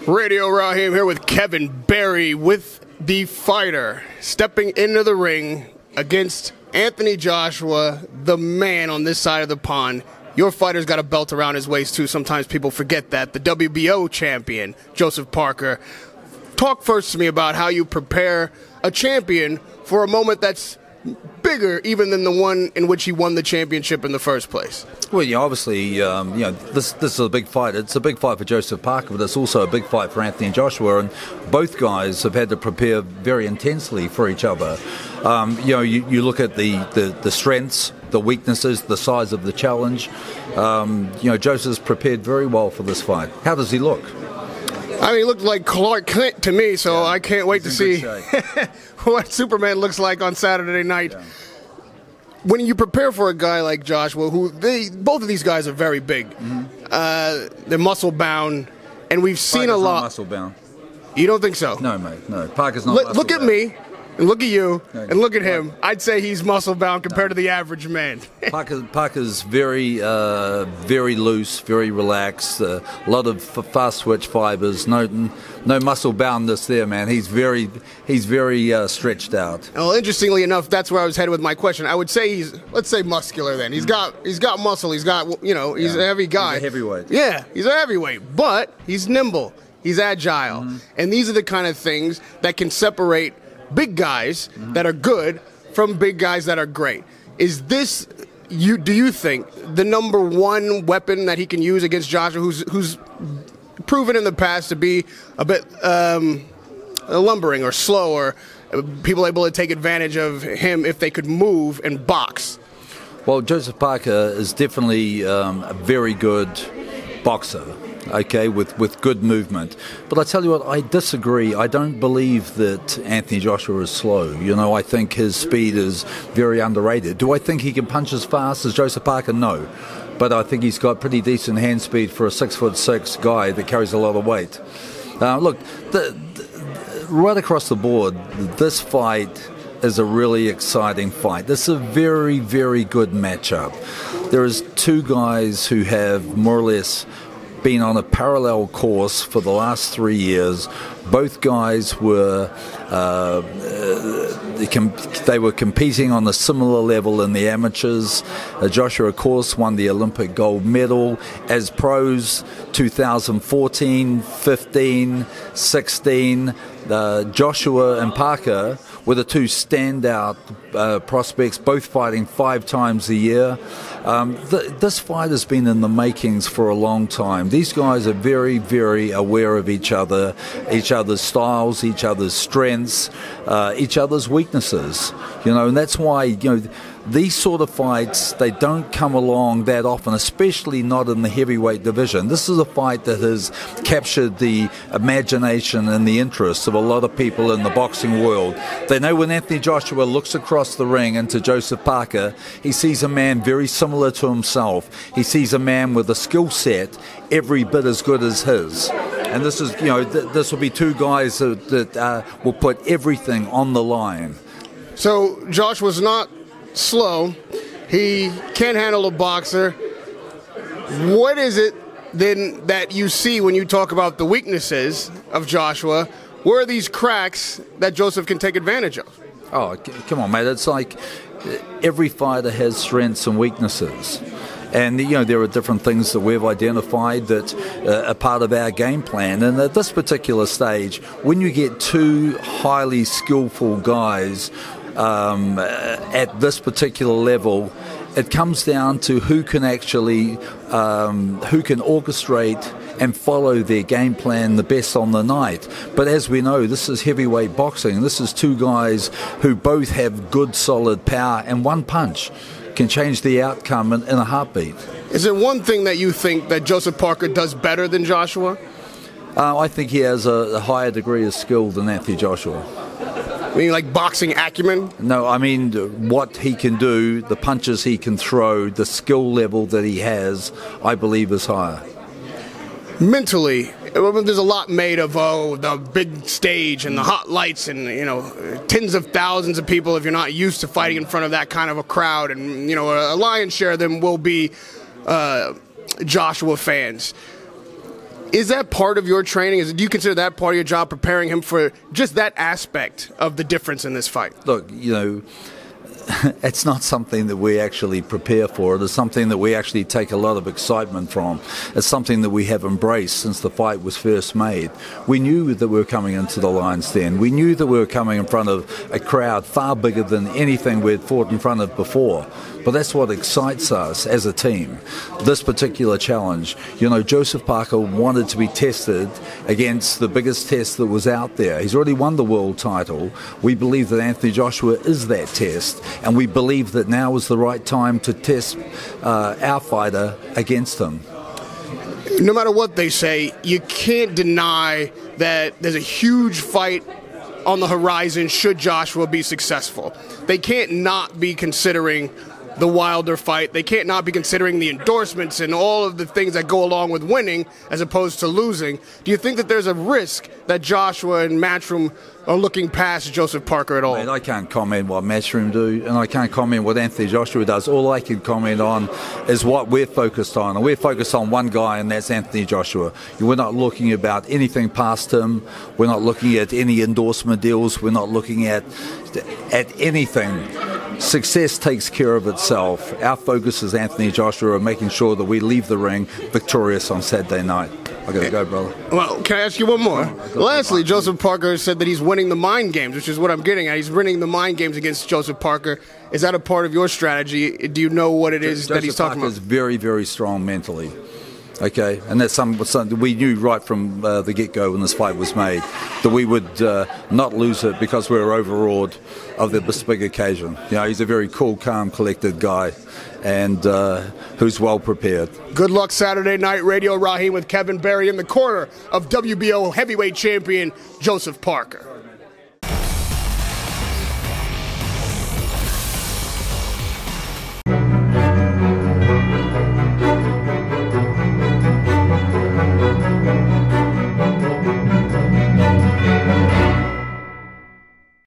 Radio Raheem here with Kevin Berry with the fighter stepping into the ring against Anthony Joshua, the man on this side of the pond. Your fighter's got a belt around his waist too. Sometimes people forget that. The WBO champion, Joseph Parker. Talk first to me about how you prepare a champion for a moment that's bigger even than the one in which he won the championship in the first place. Well, yeah, obviously, this is a big fight. It's a big fight for Joseph Parker, but it's also a big fight for Anthony Joshua, and both guys have had to prepare very intensely for each other. You look at the strengths, the weaknesses, the size of the challenge. Joseph's prepared very well for this fight. How does he look? I mean, he looked like Clark Kent to me, so yeah, I can't wait to see what Superman looks like on Saturday night. Yeah. When you prepare for a guy like Joshua, both of these guys are very big. Mm-hmm. They're muscle bound, and we've seen a lot. Not muscle bound. You don't think so? No, mate. No, Parker's not. Look at me. And look at you, and look at him. I'd say he's muscle-bound compared to the average man. Parker's very loose, very relaxed. A lot of fast switch fibers. No muscle-boundness there, man. He's very stretched out. Well, interestingly enough, that's where I was headed with my question. I would say let's say muscular. Then he's got muscle. He's got he's a heavy guy. He's a heavyweight. Yeah, he's a heavyweight, but he's nimble. He's agile, and these are the kind of things that can separate big guys that are good from big guys that are great. Is this, do you think, the number one weapon that he can use against Joshua, who's proven in the past to be a bit lumbering or slow, or people able to take advantage of him if they could move and box? Well, Joseph Parker is definitely a very good boxer. Okay, with good movement. But I tell you what, I disagree. I don't believe that Anthony Joshua is slow. I think his speed is very underrated. Do I think he can punch as fast as Joseph Parker? No. But I think he's got pretty decent hand speed for a 6'6" guy that carries a lot of weight. Look, right across the board, this fight is a really exciting fight. This is a very, very good matchup. There is two guys who have more or less been on a parallel course for the last 3 years. Both guys were they were competing on a similar level in the amateurs. Joshua, of course, won the Olympic gold medal as pros 2014, 15, 16. Joshua and Parker were the two standout prospects, both fighting 5 times a year. This fight has been in the makings for a long time. These guys are very, very aware of each other, each other's styles, each other's strengths, each other's weaknesses. And that's why these sort of fights, they don't come along that often, especially not in the heavyweight division. This is a fight that has captured the imagination and the interest of a lot of people in the boxing world. They know when Anthony Joshua looks across the ring into Joseph Parker, he sees a man very similar to himself. He sees a man with a skill set every bit as good as his. And this is, this will be two guys that will put everything on the line. So Joshua's not slow. He can handle a boxer. What is it then that you see when you talk about the weaknesses of Joshua? Where are these cracks that Joseph can take advantage of? Oh, come on, mate. It's like every fighter has strengths and weaknesses. And, there are different things that we've identified that are part of our game plan. And at this particular stage, when you get two highly skillful guys at this particular level, it comes down to who can actually, who can orchestrate and follow their game plan the best on the night. But as we know, this is heavyweight boxing. This is two guys who both have good, solid power, and one punch can change the outcome in a heartbeat. Is there one thing that you think that Joseph Parker does better than Joshua? I think he has a higher degree of skill than Anthony Joshua. I mean, like boxing acumen? No, I mean what he can do, the punches he can throw, the skill level that he has, I believe is higher. Mentally, there's a lot made of the big stage and the hot lights and tens of thousands of people if you're not used to fighting in front of that kind of a crowd, and a lion's share of them will be Joshua fans. Is that part of your training? Do you consider that part of your job, preparing him for just that aspect of the difference in this fight? Look, it's not something that we actually prepare for. It is something that we actually take a lot of excitement from. It's something that we have embraced since the fight was first made. We knew that we were coming into the Lions Den. We knew that we were coming in front of a crowd far bigger than anything we'd fought in front of before. But that's what excites us as a team. This particular challenge, Joseph Parker wanted to be tested against the biggest test that was out there. He's already won the world title. We believe that Anthony Joshua is that test, and we believe that now is the right time to test our fighter against him. No matter what they say, you can't deny that there's a huge fight on the horizon should Joshua be successful. They can't not be considering the Wilder fight. They can't not be considering the endorsements and all of the things that go along with winning as opposed to losing. Do you think that there's a risk that Joshua and Matchroom are looking past Joseph Parker at all? Mate, I can't comment what Matchroom do, and I can't comment what Anthony Joshua does. All I can comment on is what we're focused on, and we're focused on one guy, and that's Anthony Joshua. We're not looking about anything past him. We're not looking at any endorsement deals. We're not looking at anything. Success takes care of itself. Our focus is Anthony Joshua and making sure that we leave the ring victorious on Saturday night. I gotta go, brother. Well, can I ask you one more? Lastly, Joseph Parker said that he's winning the mind games, which is what I'm getting at. He's winning the mind games against Joseph Parker. Is that a part of your strategy? Do you know what it is that he's talking about? Joseph Parker is very, very strong mentally. Okay, and that's something we knew right from the get-go when this fight was made, that we would not lose it because we were overawed of this big occasion. He's a very cool, calm, collected guy, and who's well prepared. Good luck Saturday night. Radio Raheem with Kevin Berry in the corner of WBO heavyweight champion Joseph Parker.